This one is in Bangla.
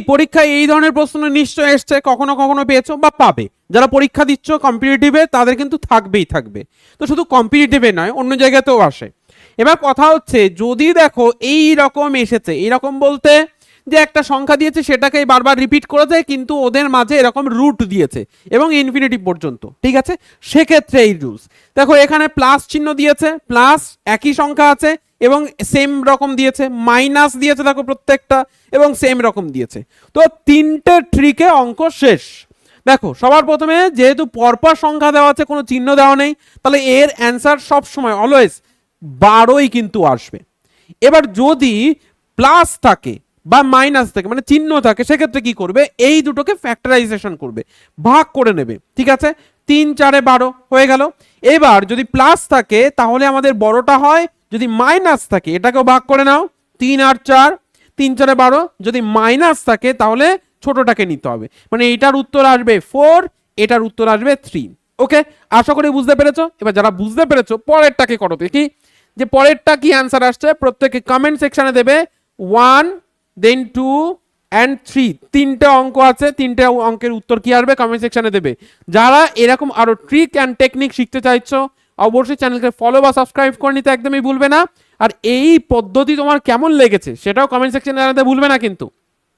পরীক্ষায় এই ধরনের প্রশ্ন নিশ্চয় এসছে, কখনো কখনো পেয়েছো বা পাবে। যারা পরীক্ষা দিচ্ছ কম্পিটিটিভে তাদের কিন্তু থাকবেই থাকবে। তো শুধু কম্পিটিটিভে নয়, অন্য জায়গাতেও আসে। এবার কথা হচ্ছে যদি দেখো এই রকম এসেছে, এইরকম বলতে যে একটা সংখ্যা দিয়েছে সেটাকেই বারবার রিপিট করেছে, কিন্তু ওদের মাঝে এরকম রুট দিয়েছে এবং ইনফিনিটি পর্যন্ত, ঠিক আছে, সেক্ষেত্রে এই রুলস। দেখো এখানে প্লাস চিহ্ন দিয়েছে, প্লাস একই সংখ্যা আছে এবং সেম রকম দিয়েছে, মাইনাস দিয়েছে দেখো প্রত্যেকটা এবং সেম রকম দিয়েছে। তো তিনটে ট্রিকে অঙ্ক শেষ। দেখো সবার প্রথমে যেহেতু পরপর সংখ্যা দেওয়া আছে, কোনো চিহ্ন দেওয়া নেই, তাহলে এর অ্যান্সার সবসময় অলওয়েজ 12ই কিন্তু আসবে। এবার যদি প্লাস থাকে বা মাইনাস থাকে, মানে চিহ্ন থাকে, সেক্ষেত্রে কি করবে, এই দুটোকে ফ্যাক্টরাইজেশন করবে, ভাগ করে নেবে, ঠিক আছে, 3 4 12 হয়ে গেল। এবার যদি প্লাস থাকে তাহলে আমাদের বড়টা হয়, যদি মাইনাস থাকে এটাকেও ভাগ করে নাও, 3 আর 4, 3 4 12। যদি মাইনাস থাকে তাহলে ছোটটাকে নিতে হবে, মানে এটার উত্তর আসবে 4, এটার উত্তর আসবে 3। ওকে, আশা করি বুঝতে পেরেছো। এবার যারা বুঝতে পেরেছো পরেরটাকে করো দেখি, যে পরেরটা কি অ্যান্সার আসছে, প্রত্যেকে কমেন্ট সেকশনে দেবে 1 দেন 2 অ্যান্ড 3। তিনটে অঙ্ক আছে, তিনটে অঙ্কের উত্তর কি আসবে কমেন্ট সেকশনে দেবে। যারা এরকম আরো ট্রিক অ্যান্ড টেকনিক শিখতে চাইছো অবশ্যই চ্যানেলকে ফলো বা সাবস্ক্রাইব করে নিতে একদমই ভুলবে না। আর এই পদ্ধতি তোমার কেমন লেগেছে সেটাও কমেন্ট সেকশনে জানাতে ভুলবে না কিন্তু।